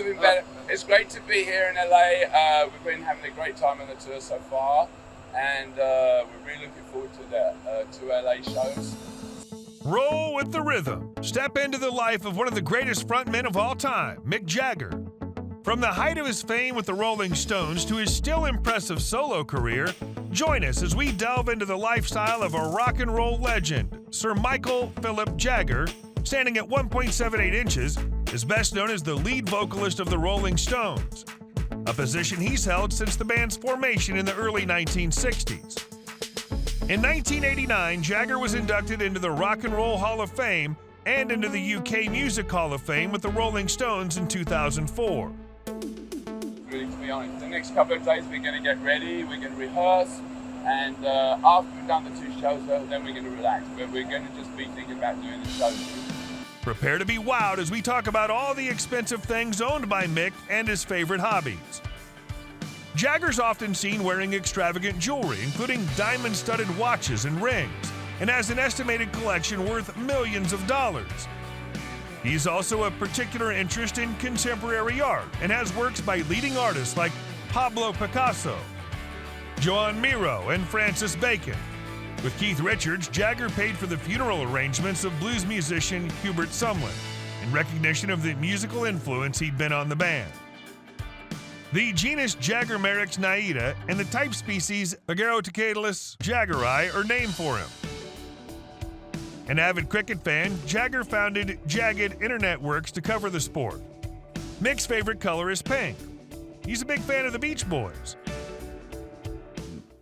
have been better. It's great to be here in LA. We've been having a great time on the tour so far, and we're really looking forward to the two LA shows. Roll with the rhythm. Step into the life of one of the greatest frontmen of all time, Mick Jagger. From the height of his fame with the Rolling Stones to his still impressive solo career, join us as we delve into the lifestyle of a rock and roll legend, Sir Michael Philip Jagger. Standing at 1.78 inches, is best known as the lead vocalist of the Rolling Stones, a position he's held since the band's formation in the early 1960s. In 1989, Jagger was inducted into the Rock and Roll Hall of Fame and into the UK Music Hall of Fame with the Rolling Stones in 2004. Really, to be honest, the next couple of days we're going to get ready, we're going to rehearse, and after we've done the two shows, then we're going to relax. But we're going to just be thinking about doing the shows. Prepare to be wowed as we talk about all the expensive things owned by Mick and his favorite hobbies. Jagger's often seen wearing extravagant jewelry, including diamond-studded watches and rings, and has an estimated collection worth millions of dollars. He's also a particular interest in contemporary art and has works by leading artists like Pablo Picasso, Joan Miro, and Francis Bacon. With Keith Richards, Jagger paid for the funeral arrangements of blues musician Hubert Sumlin in recognition of the musical influence he'd been on the band. The genus Jaggermeryx naida and the type species Agarotacadalus jaggeri are named for him. An avid cricket fan, Jagger founded Jagged Internet Works to cover the sport. Mick's favorite color is pink. He's a big fan of the Beach Boys.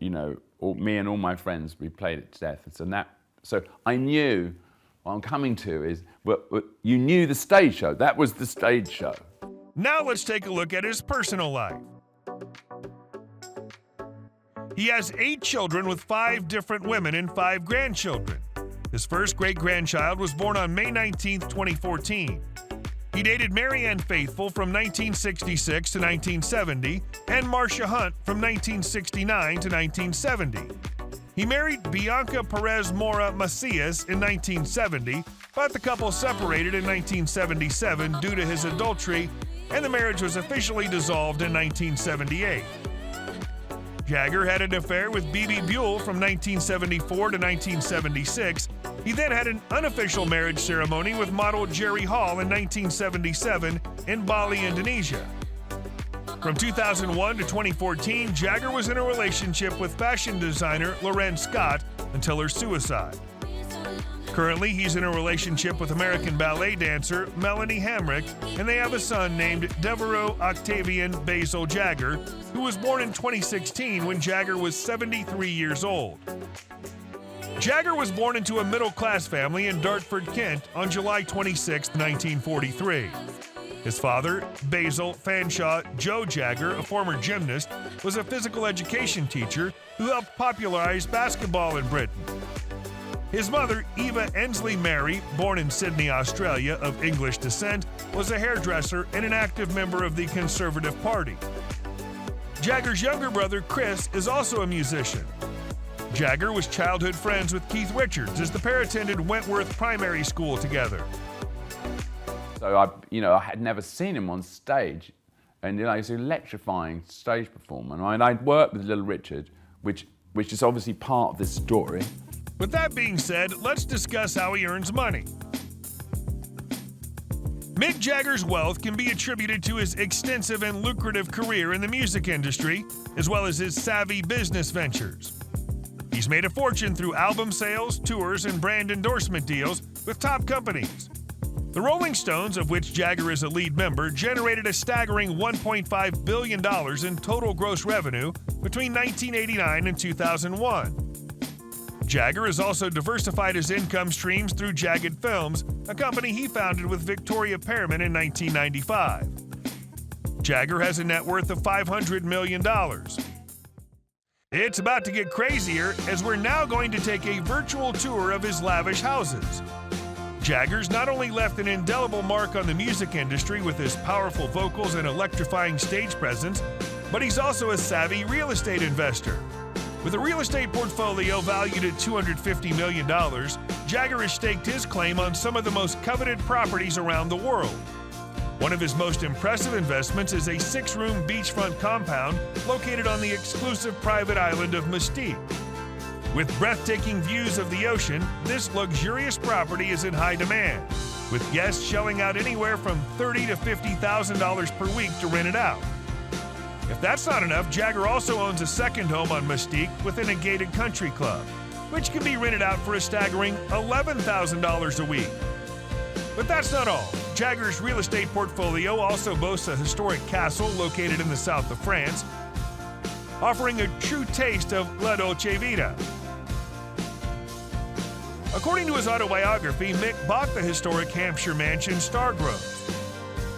You know, me and all my friends, we played it to death. So I knew what I'm coming to is, you knew the stage show. That was the stage show. Now let's take a look at his personal life. He has 8 children with 5 different women and 5 grandchildren. His first great-grandchild was born on May 19, 2014. He dated Mary Ann Faithfull from 1966 to 1970 and Marcia Hunt from 1969 to 1970. He married Bianca Perez Mora Macias in 1970, but the couple separated in 1977 due to his adultery, and the marriage was officially dissolved in 1978. Jagger had an affair with Bebe Buell from 1974 to 1976. He then had an unofficial marriage ceremony with model Jerry Hall in 1977 in Bali, Indonesia. From 2001 to 2014, Jagger was in a relationship with fashion designer Lorraine Scott until her suicide. Currently, he's in a relationship with American ballet dancer Melanie Hamrick, and they have a son named Devereaux Octavian Basil Jagger, who was born in 2016 when Jagger was 73 years old. Jagger was born into a middle-class family in Dartford, Kent on July 26, 1943. His father, Basil Fanshawe Joe Jagger, a former gymnast, was a physical education teacher who helped popularize basketball in Britain. His mother, Eva Ensley Mary, born in Sydney, Australia, of English descent, was a hairdresser and an active member of the Conservative Party. Jagger's younger brother, Chris, is also a musician. Jagger was childhood friends with Keith Richards as the pair attended Wentworth Primary School together. So I had never seen him on stage, and he's an electrifying stage performer. And I'd worked with Little Richard, which is obviously part of this story. With that being said, let's discuss how he earns money. Mick Jagger's wealth can be attributed to his extensive and lucrative career in the music industry, as well as his savvy business ventures. He's made a fortune through album sales, tours, and brand endorsement deals with top companies. The Rolling Stones, of which Jagger is a lead member, generated a staggering $1.5 billion in total gross revenue between 1989 and 2001. Jagger has also diversified his income streams through Jagged Films, a company he founded with Victoria Pearman in 1995. Jagger has a net worth of $500 million. It's about to get crazier as we're now going to take a virtual tour of his lavish houses. Jagger's not only left an indelible mark on the music industry with his powerful vocals and electrifying stage presence, but he's also a savvy real estate investor. With a real estate portfolio valued at $250 million, Jagger has staked his claim on some of the most coveted properties around the world. One of his most impressive investments is a 6-room beachfront compound located on the exclusive private island of Mystique. With breathtaking views of the ocean, this luxurious property is in high demand, with guests shelling out anywhere from $30,000 to $50,000 per week to rent it out. If that's not enough, Jagger also owns a second home on Mystique within a gated country club, which can be rented out for a staggering $11,000 a week. But that's not all. Jagger's real estate portfolio also boasts a historic castle located in the south of France, offering a true taste of La Dolce Vita. According to his autobiography, Mick bought the historic Hampshire mansion Stargrove.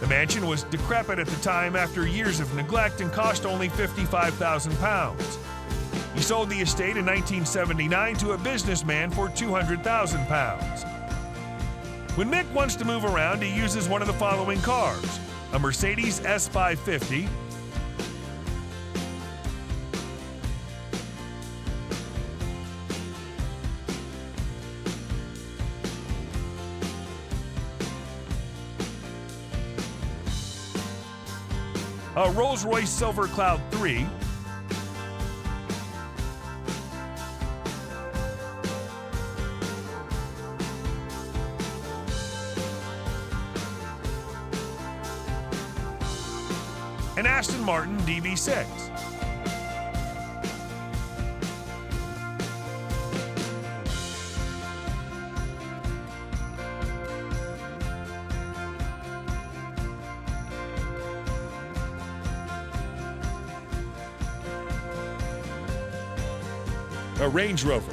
The mansion was decrepit at the time after years of neglect and cost only £55,000. He sold the estate in 1979 to a businessman for £200,000. When Mick wants to move around, he uses one of the following cars: a Mercedes S550, a Rolls-Royce Silver Cloud 3, an Aston Martin DB6. A Range Rover.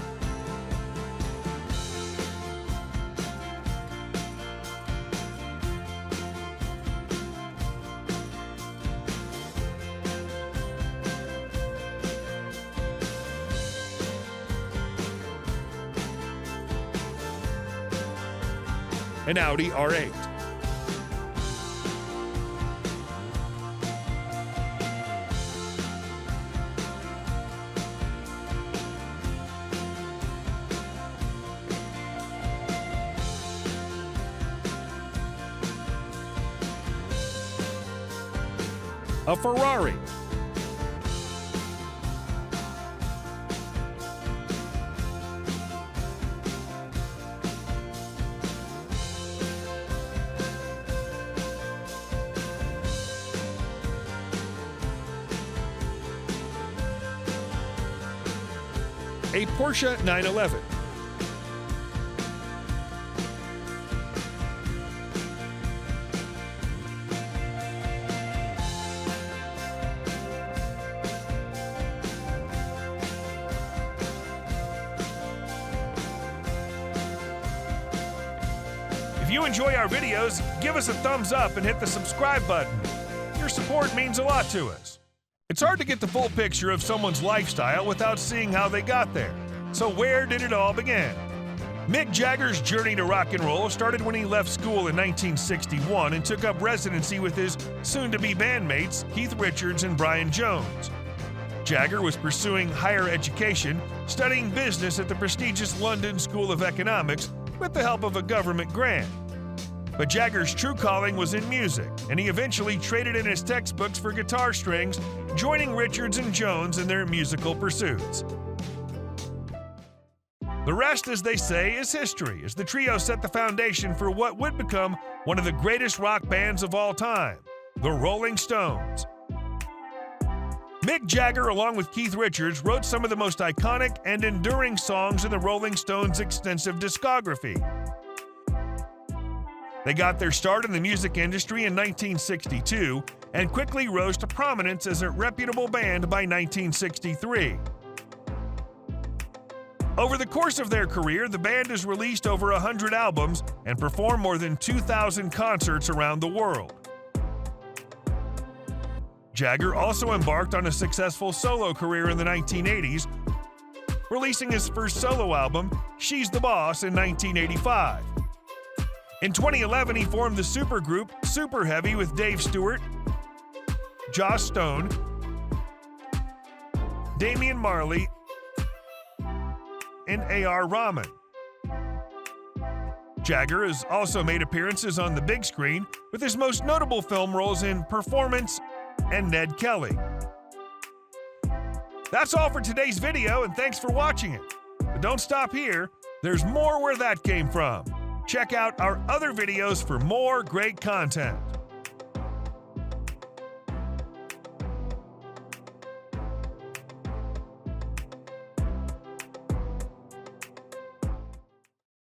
An Audi R8. A Ferrari. A Porsche 911. If you enjoy our videos, give us a thumbs up and hit the subscribe button. Your support means a lot to us. It's hard to get the full picture of someone's lifestyle without seeing how they got there. So where did it all begin? Mick Jagger's journey to rock and roll started when he left school in 1961 and took up residency with his soon-to-be bandmates Keith Richards and Brian Jones. Jagger was pursuing higher education, studying business at the prestigious London School of Economics with the help of a government grant. But Jagger's true calling was in music, and he eventually traded in his textbooks for guitar strings, joining Richards and Jones in their musical pursuits. The rest, as they say, is history, as the trio set the foundation for what would become one of the greatest rock bands of all time, the Rolling Stones. Mick Jagger, along with Keith Richards, wrote some of the most iconic and enduring songs in the Rolling Stones' extensive discography. They got their start in the music industry in 1962 and quickly rose to prominence as a reputable band by 1963. Over the course of their career, the band has released over 100 albums and performed more than 2,000 concerts around the world. Jagger also embarked on a successful solo career in the 1980s, releasing his first solo album, She's the Boss, in 1985. In 2011, he formed the supergroup Super Heavy with Dave Stewart, Joss Stone, Damian Marley, and A.R. Rahman. Jagger has also made appearances on the big screen, with his most notable film roles in Performance and Ned Kelly. That's all for today's video, and thanks for watching it. But don't stop here. There's more where that came from. Check out our other videos for more great content.